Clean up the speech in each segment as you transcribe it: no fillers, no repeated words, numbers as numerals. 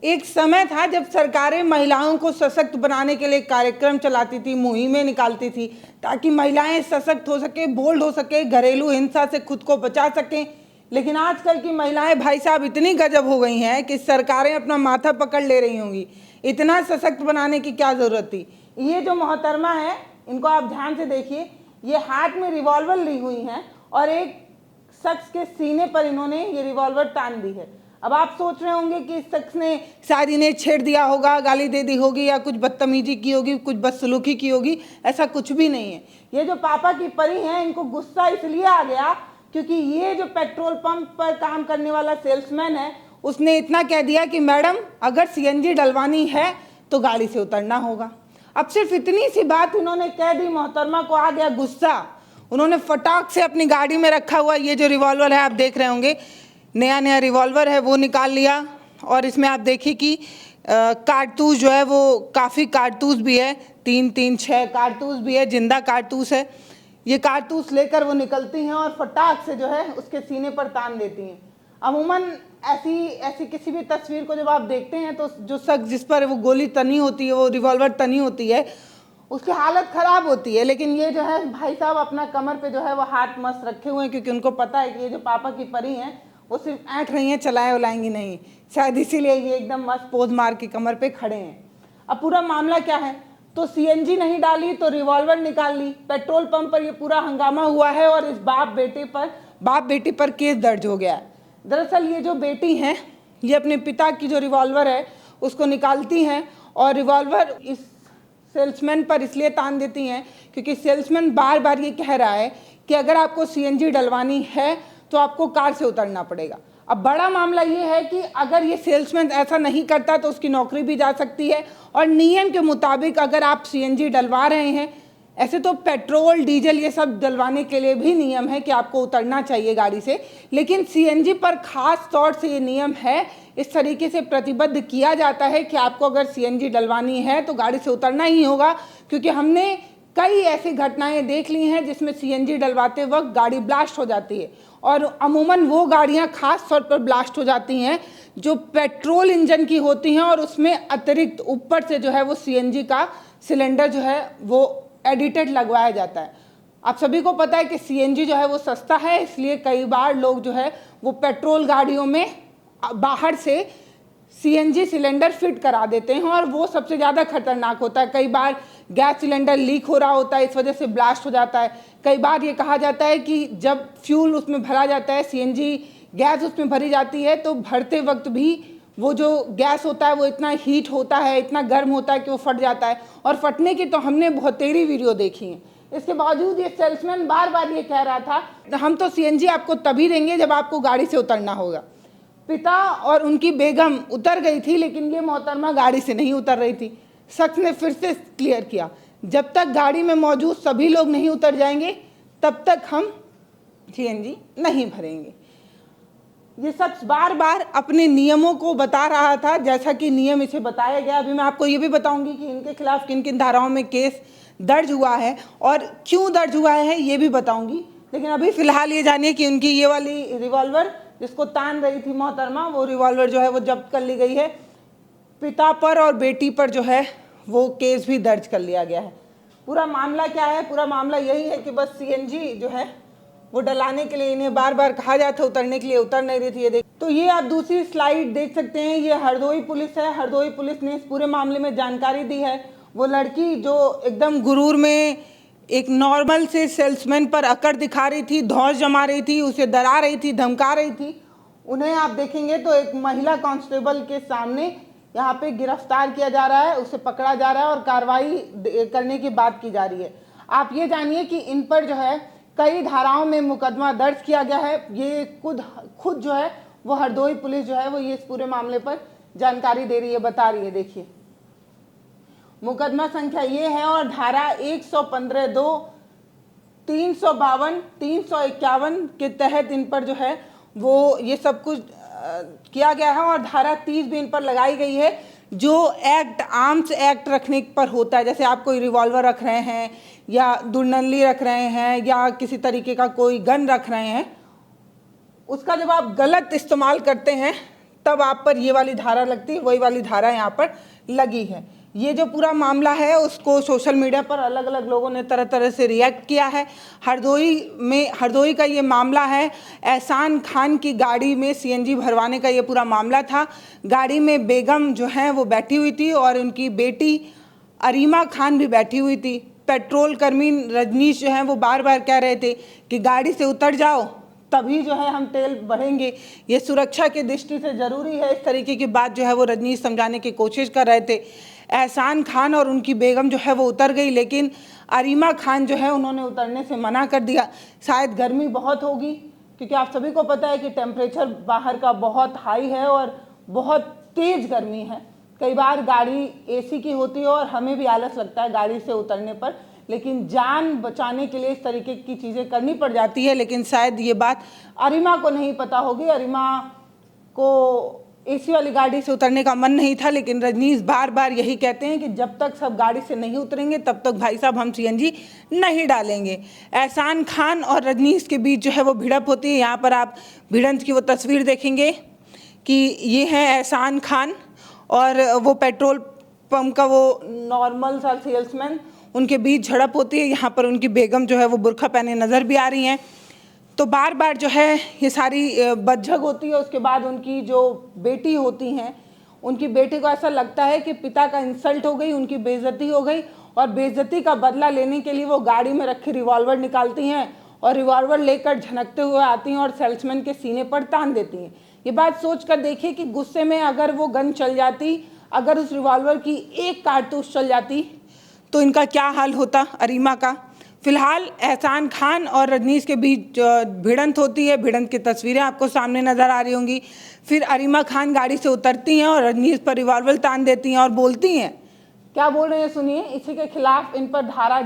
एक समय था जब सरकारें महिलाओं को सशक्त बनाने के लिए कार्यक्रम चलाती थी, मुहिमें निकालती थी ताकि महिलाएं सशक्त हो सके, बोल्ड हो सके, घरेलू हिंसा से खुद को बचा सकें। लेकिन आजकल की महिलाएं भाई साहब इतनी गजब हो गई हैं कि सरकारें अपना माथा पकड़ ले रही होंगी। इतना सशक्त बनाने की क्या ज़रूरत थी। ये जो मोहतरमा है, इनको आप ध्यान से देखिए, ये हाथ में रिवॉल्वर ली हुई हैं और एक शख्स के सीने पर इन्होंने ये रिवॉल्वर तान दी है। अब आप सोच रहे होंगे कि इस शख्स ने शायद इन्हें छेड़ दिया होगा, गाली दे दी होगी या कुछ बदतमीजी की होगी, कुछ बदसलूकी की होगी। ऐसा कुछ भी नहीं है। ये जो पापा की परी हैं, इनको गुस्सा इसलिए आ गया क्योंकि ये जो पेट्रोल पंप पर काम करने वाला सेल्समैन है, उसने इतना कह दिया कि मैडम अगर सीएनजी डलवानी है तो गाड़ी से उतरना होगा। अब सिर्फ इतनी सी बात इन्होंने कह दी, मोहतरमा को आ गया गुस्सा। उन्होंने फटाक से अपनी गाड़ी में रखा हुआ ये जो रिवॉल्वर है, आप देख रहे होंगे नया नया रिवॉल्वर है, वो निकाल लिया। और इसमें आप देखिए कि कारतूस जो है वो काफ़ी कारतूस भी है, 6 कारतूस भी है, जिंदा कारतूस है। ये कारतूस लेकर वो निकलती हैं और फटाक से जो है उसके सीने पर तान देती हैं। अमूमन ऐसी किसी भी तस्वीर को जब आप देखते हैं तो जो शख्स जिस पर वो गोली तनी होती है, वो रिवॉल्वर तनी होती है, उसकी हालत ख़राब होती है। लेकिन ये जो है भाई साहब अपना कमर पे जो है वो हाथ मस्त रखे हुए हैं, क्योंकि उनको पता है कि ये जो पापा की परी हैं वो सिर्फ ऐंठ रही हैं, चलाए उलाएंगी नहीं। शायद इसीलिए ये एकदम मस्त पोज मार के कमर पे खड़े हैं। अब पूरा मामला क्या है, तो सीएनजी नहीं डाली तो रिवॉल्वर निकाल ली। पेट्रोल पंप पर ये पूरा हंगामा हुआ है और इस बाप बेटी पर केस दर्ज हो गया है। दरअसल ये जो बेटी हैं, ये अपने पिता की जो रिवॉल्वर है उसको निकालती हैं और रिवॉल्वर इस सेल्समैन पर इसलिए तान देती हैं क्योंकि सेल्समैन बार बार ये कह रहा है कि अगर आपको सीएनजी डलवानी है तो आपको कार से उतरना पड़ेगा। अब बड़ा मामला ये है कि अगर ये सेल्समैन ऐसा नहीं करता तो उसकी नौकरी भी जा सकती है। और नियम के मुताबिक अगर आप सीएनजी डलवा रहे हैं, ऐसे तो पेट्रोल डीजल ये सब डलवाने के लिए भी नियम है कि आपको उतरना चाहिए गाड़ी से, लेकिन सीएनजी पर खास तौर से ये नियम है, इस तरीके से प्रतिबद्ध किया जाता है कि आपको अगर सीएनजी डलवानी है तो गाड़ी से उतरना ही होगा। क्योंकि हमने कई ऐसी घटनाएं देख ली हैं जिसमें सीएनजी डलवाते वक्त गाड़ी ब्लास्ट हो जाती है। और अमूमन वो गाड़ियां खास तौर पर ब्लास्ट हो जाती हैं जो पेट्रोल इंजन की होती हैं और उसमें अतिरिक्त ऊपर से जो है वो सीएनजी का सिलेंडर जो है वो एडिटेड लगवाया जाता है। आप सभी को पता है कि सीएनजी जो है वो सस्ता है, इसलिए कई बार लोग जो है वो पेट्रोल गाड़ियों में बाहर से सीएनजी सिलेंडर फिट करा देते हैं और वो सबसे ज़्यादा खतरनाक होता है। कई बार गैस सिलेंडर लीक हो रहा होता है, इस वजह से ब्लास्ट हो जाता है। कई बार ये कहा जाता है कि जब फ्यूल उसमें भरा जाता है, सीएनजी गैस उसमें भरी जाती है, तो भरते वक्त भी वो जो गैस होता है वो इतना हीट होता है, इतना गर्म होता है कि वो फट जाता है। और फटने की तो हमने बहुत तेरी वीडियो देखी है। इसके बावजूद ये सेल्समैन बार बार ये कह रहा था हम तो सीएनजी आपको तभी देंगे जब आपको गाड़ी से उतरना होगा। पिता और उनकी बेगम उतर गई थी, लेकिन ये मोहतरमा गाड़ी से नहीं उतर रही थी। शख्स ने फिर से क्लियर किया, जब तक गाड़ी में मौजूद सभी लोग नहीं उतर जाएंगे तब तक हम सीएनजी नहीं भरेंगे। ये शख्स बार बार अपने नियमों को बता रहा था, जैसा कि नियम इसे बताया गया। अभी मैं आपको ये भी बताऊंगी कि इनके खिलाफ किन किन धाराओं में केस दर्ज हुआ है और क्यों दर्ज हुआ है, ये भी बताऊंगी। लेकिन अभी फिलहाल ये जानिए कि उनकी ये वाली रिवॉल्वर जिसको तान रही थी मोहतरमा, वो रिवॉल्वर जो है वो जब्त कर ली गई है। पिता पर और बेटी पर जो है वो केस भी दर्ज कर लिया गया है। पूरा मामला क्या है, पूरा मामला यही है कि बस सीएनजी जो है वो डलाने के लिए इन्हें बार बार कहा जाता, उतरने के लिए उतर नहीं रही थी। ये देख, तो ये आप दूसरी स्लाइड देख सकते हैं, ये हरदोई पुलिस है। हरदोई पुलिस ने इस पूरे मामले में जानकारी दी है। वो लड़की जो एकदम गुरूर में एक नॉर्मल से सेल्समैन पर अकड़ दिखा रही थी, धौंस जमा रही थी, उसे डरा रही थी, धमका रही थी, उन्हें आप देखेंगे तो एक महिला कांस्टेबल के सामने यहाँ पे गिरफ्तार किया जा रहा है, उसे पकड़ा जा रहा है और कार्रवाई करने की बात की जा रही है। आप ये जानिए कि इन पर जो है कई धाराओं में मुकदमा दर्ज किया गया है। ये खुद जो है वो हरदोई पुलिस जो है वो ये इस पूरे मामले पर जानकारी दे रही है, बता रही है। देखिए मुकदमा संख्या ये है और धारा 115(2), 352, 351 के तहत इन पर जो है वो ये सब कुछ किया गया है। और धारा 30 भी इन पर लगाई गई है, जो एक्ट आर्म्स एक्ट रखने पर होता है। जैसे आप कोई रिवॉल्वर रख रहे हैं या दुर्नल्ली रख रहे हैं या किसी तरीके का कोई गन रख रहे हैं, उसका जब आप गलत इस्तेमाल करते हैं तब आप पर ये वाली धारा लगती है, वही वाली धारा यहाँ पर लगी है। ये जो पूरा मामला है उसको सोशल मीडिया पर अलग अलग लोगों ने तरह तरह से रिएक्ट किया है। हरदोई का ये मामला है। एहसान खान की गाड़ी में सीएनजी भरवाने का ये पूरा मामला था। गाड़ी में बेगम जो है वो बैठी हुई थी और उनकी बेटी अरीमा खान भी बैठी हुई थी। पेट्रोल कर्मी रजनीश जो है वो बार बार कह रहे थे कि गाड़ी से उतर जाओ, तभी जो है हम तेल बढ़ेंगे, ये सुरक्षा की दृष्टि से ज़रूरी है। इस तरीके की बात जो है वो रजनीश समझाने की कोशिश कर रहे थे। एहसान खान और उनकी बेगम जो है वो उतर गई, लेकिन अरीमा खान जो है उन्होंने उतरने से मना कर दिया। शायद गर्मी बहुत होगी, क्योंकि आप सभी को पता है कि टेम्परेचर बाहर का बहुत हाई है और बहुत तेज़ गर्मी है। कई बार गाड़ी एसी की होती है और हमें भी आलस लगता है गाड़ी से उतरने पर, लेकिन जान बचाने के लिए इस तरीके की चीज़ें करनी पड़ जाती है। लेकिन शायद ये बात अरीमा को नहीं पता होगी। अरीमा को एसी वाली गाड़ी से उतरने का मन नहीं था, लेकिन रजनीश बार बार यही कहते हैं कि जब तक सब गाड़ी से नहीं उतरेंगे तब तक भाई साहब हम सीएनजी नहीं डालेंगे। एहसान खान और रजनीश के बीच जो है वो भिड़प होती है। यहाँ पर आप भिड़ंत की वो तस्वीर देखेंगे कि ये है एहसान खान और वो पेट्रोल पंप का वो नॉर्मल सा सेल्समैन, उनके बीच झड़प होती है। यहाँ पर उनकी बेगम जो है वो बुर्खा पहने नज़र भी आ रही हैं। तो बार बार जो है ये सारी बकझक होती है। उसके बाद उनकी जो बेटी होती हैं, उनकी बेटी को ऐसा लगता है कि पिता का इंसल्ट हो गई, उनकी बेइज्जती हो गई, और बेइज्जती का बदला लेने के लिए वो गाड़ी में रखी रिवॉल्वर निकालती हैं और रिवॉल्वर लेकर झनकते हुए आती हैं और सेल्समैन के सीने पर तान देती हैं। ये बात सोच कर देखिए कि गुस्से में अगर वो गन चल जाती, अगर उस रिवॉल्वर की एक कारतूस चल जाती तो इनका क्या हाल होता अरीमा का। फिलहाल एहसान खान और रजनीश के बीच भिड़ंत होती है। भिड़ंत की तस्वीरें आपको सामने नज़र आ रही होंगी। फिर अरीमा खान गाड़ी से उतरती हैं और रजनीश पर रिवॉल्वर तान देती हैं और बोलती हैं, क्या बोल रहे हैं सुनिए। इसी के खिलाफ इन पर धारा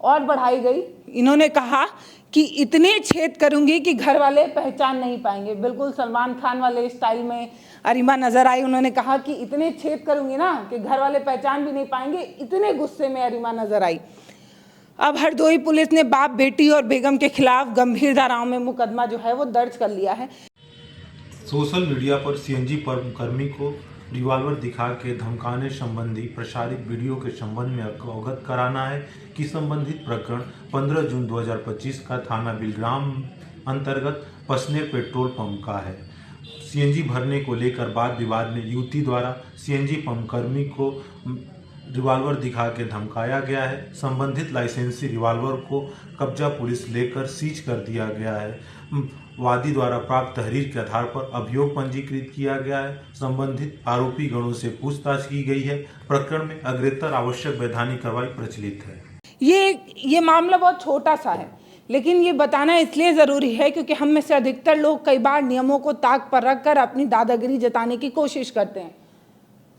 और बढ़ाई गई। इन्होंने कहा कि इतने छेद करूंगी कि घर वाले पहचान नहीं पाएंगे। बिल्कुल सलमान खान वाले स्टाइल में अरीमा नजर आई। उन्होंने कहा कि इतने छेद करूंगी ना कि घर वाले पहचान भी नहीं पाएंगे। इतने गुस्से में अरीमा नजर आई। अब हरदोई पुलिस ने बाप बेटी और बेगम के खिलाफ गंभीर धाराओं में मुकदमा जो है वो दर्ज कर लिया है। सोशल मीडिया पर सीएनजी कर्मी को रिवॉल्वर दिखा के धमकाने संबंधी प्रसारित वीडियो के संबंध में अवगत कराना है कि संबंधित प्रकरण 15 जून 2025 का थाना बिलग्राम अंतर्गत पसनेर पेट्रोल पंप का है। सीएनजी भरने को लेकर वाद विवाद में युवती द्वारा सीएनजी पंप कर्मी को रिवॉल्वर दिखा के धमकाया गया है। संबंधित लाइसेंसी रिवॉल्वर को कब्जा पुलिस लेकर सीज कर दिया गया है। वादी द्वारा प्राप्त तहरीर के आधार पर अभियोग पंजीकृत किया गया है। संबंधित आरोपी गणों से पूछताछ की गई है। प्रकरण में अग्रेतर आवश्यक वैधानिक कार्रवाई प्रचलित है। ये मामला बहुत छोटा सा है, लेकिन ये बताना इसलिए ज़रूरी है क्योंकि हम में से अधिकतर लोग कई बार नियमों को ताक पर रखकर अपनी दादागिरी जताने की कोशिश करते हैं,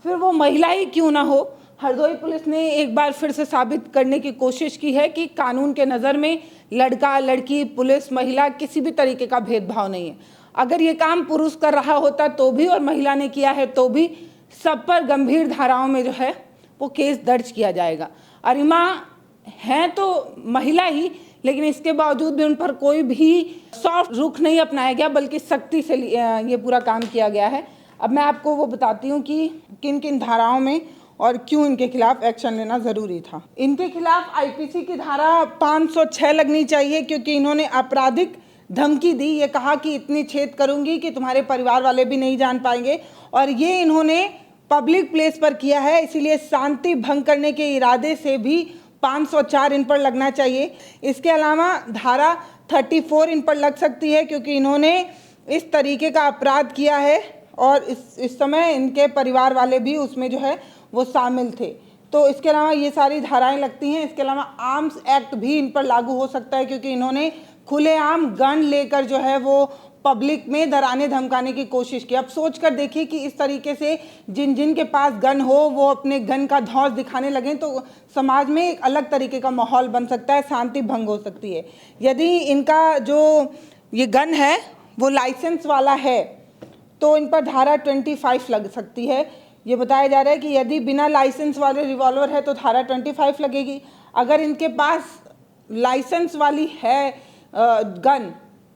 फिर वो महिला ही क्यों ना हो। हरदोई पुलिस ने एक बार फिर से साबित करने की कोशिश की है कि कानून के नज़र में लड़का लड़की पुलिस महिला किसी भी तरीके का भेदभाव नहीं है। अगर ये काम पुरुष कर रहा होता तो भी और महिला ने किया है तो भी सब पर गंभीर धाराओं में जो है वो केस दर्ज किया जाएगा। अरीमा हैं तो महिला ही, लेकिन इसके बावजूद भी उन पर कोई भी सॉफ्ट रुख नहीं अपनाया गया, बल्कि सख्ती से ये पूरा काम किया गया है। अब मैं आपको वो बताती हूँ कि किन किन धाराओं में और क्यों इनके खिलाफ एक्शन लेना ज़रूरी था। इनके खिलाफ आईपीसी की धारा 506 लगनी चाहिए, क्योंकि इन्होंने आपराधिक धमकी दी। ये कहा कि इतनी छेद करूंगी कि तुम्हारे परिवार वाले भी नहीं जान पाएंगे, और ये इन्होंने पब्लिक प्लेस पर किया है। इसीलिए शांति भंग करने के इरादे से भी 504 इन पर लगना चाहिए। इसके अलावा धारा 34 इन पर लग सकती है, क्योंकि इन्होंने इस तरीके का अपराध किया है और इस समय इनके परिवार वाले भी उसमें जो है वो शामिल थे। तो इसके अलावा ये सारी धाराएं लगती हैं। इसके अलावा आर्म्स एक्ट भी इन पर लागू हो सकता है, क्योंकि इन्होंने खुलेआम गन लेकर जो है वो पब्लिक में डराने धमकाने की कोशिश की। अब सोच कर देखिए कि इस तरीके से जिन जिन के पास गन हो वो अपने गन का धौंस दिखाने लगें तो समाज में एक अलग तरीके का माहौल बन सकता है, शांति भंग हो सकती है। यदि इनका जो ये गन है वो लाइसेंस वाला है तो इन पर धारा 25 लग सकती है। ये बताया जा रहा है कि यदि बिना लाइसेंस वाले रिवॉल्वर है तो धारा 25 लगेगी। अगर इनके पास लाइसेंस वाली है गन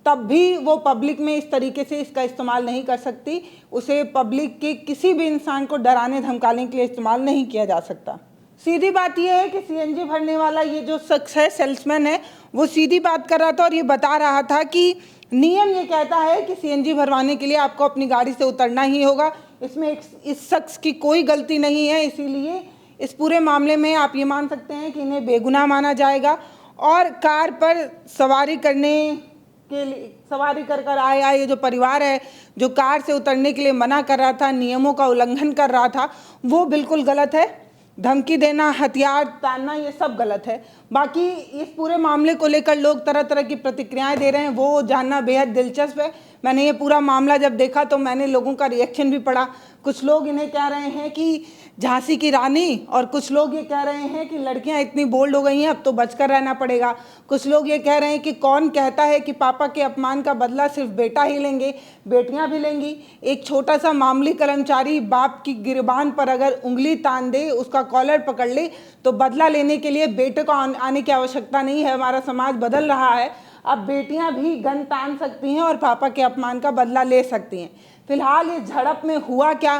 तब भी वो पब्लिक में इस तरीके से इसका इस्तेमाल नहीं कर सकती। उसे पब्लिक के किसी भी इंसान को डराने धमकाने के लिए इस्तेमाल नहीं किया जा सकता। सीधी बात यह है कि सीएनजी भरने वाला ये जो शख्स है, सेल्समैन है, वो सीधी बात कर रहा था और ये बता रहा था कि नियम ये कहता है कि सीएनजी भरवाने के लिए आपको अपनी गाड़ी से उतरना ही होगा। इसमें इस शख्स की कोई गलती नहीं है, इसीलिए इस पूरे मामले में आप ये मान सकते हैं कि इन्हें बेगुनाह माना जाएगा। और कार पर सवारी करने के लिए सवारी कर आया ये जो परिवार है, जो कार से उतरने के लिए मना कर रहा था, नियमों का उल्लंघन कर रहा था, वो बिल्कुल गलत है। धमकी देना, हथियार तानना, ये सब गलत है। बाकी इस पूरे मामले को लेकर लोग तरह तरह की प्रतिक्रियाएं दे रहे हैं, वो जानना बेहद दिलचस्प है। मैंने ये पूरा मामला जब देखा तो मैंने लोगों का रिएक्शन भी पढ़ा। कुछ लोग इन्हें कह रहे हैं कि झांसी की रानी, और कुछ लोग ये कह रहे हैं कि लड़कियां इतनी बोल्ड हो गई हैं, अब तो बचकर रहना पड़ेगा। कुछ लोग ये कह रहे हैं कि कौन कहता है कि पापा के अपमान का बदला सिर्फ बेटा ही लेंगे, बेटियां भी लेंगी। एक छोटा सा मामूली कर्मचारी बाप की गिरबान पर अगर उंगली तान दे, उसका कॉलर पकड़ ले, तो बदला लेने के लिए बेटे को आने की आवश्यकता नहीं है। हमारा समाज बदल रहा है, अब बेटियां भी गन तान सकती हैं और पापा के अपमान का बदला ले सकती हैं। फिलहाल इस झड़प में हुआ क्या,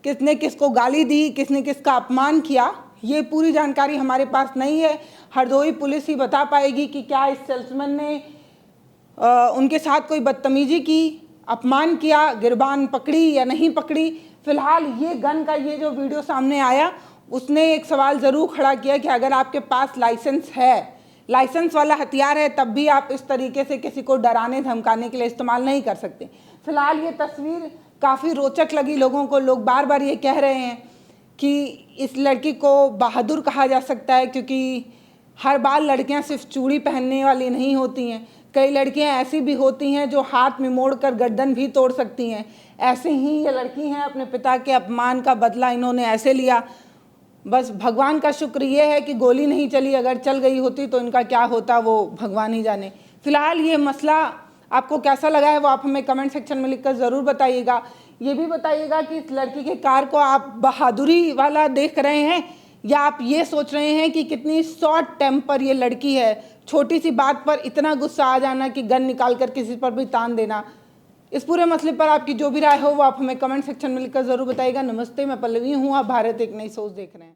किसने किसको गाली दी, किसने किसका अपमान किया, ये पूरी जानकारी हमारे पास नहीं है। हरदोई पुलिस ही बता पाएगी कि क्या इस सेल्समैन ने उनके साथ कोई बदतमीजी की, अपमान किया, गिरबान पकड़ी या नहीं पकड़ी। फिलहाल ये गन का ये जो वीडियो सामने आया, उसने एक सवाल ज़रूर खड़ा किया कि अगर आपके पास लाइसेंस है, लाइसेंस वाला हथियार है, तब भी आप इस तरीके से किसी को डराने धमकाने के लिए इस्तेमाल नहीं कर सकते। फिलहाल ये तस्वीर काफ़ी रोचक लगी लोगों को। लोग बार बार ये कह रहे हैं कि इस लड़की को बहादुर कहा जा सकता है, क्योंकि हर बार लड़कियां सिर्फ चूड़ी पहनने वाली नहीं होती हैं। कई लड़कियां ऐसी भी होती हैं जो हाथ में मोड़कर गर्दन भी तोड़ सकती हैं। ऐसे ही ये लड़की हैं, अपने पिता के अपमान का बदला इन्होंने ऐसे लिया। बस भगवान का शुक्र ये है कि गोली नहीं चली, अगर चल गई होती तो इनका क्या होता वो भगवान ही जाने। फिलहाल ये मसला आपको कैसा लगा है वो आप हमें कमेंट सेक्शन में लिखकर ज़रूर बताइएगा। ये भी बताइएगा कि इस लड़की के कार को आप बहादुरी वाला देख रहे हैं, या आप ये सोच रहे हैं कि कितनी शॉर्ट टेम्पर ये लड़की है, छोटी सी बात पर इतना गुस्सा आ जाना कि गन निकाल कर किसी पर भी तान देना। इस पूरे मसले पर आपकी जो भी राय हो वो आप हमें कमेंट सेक्शन में लिखकर ज़रूर बताइएगा। नमस्ते, मैं पल्लवी हूँ, आप भारत एक नई सोच देख रहे हैं।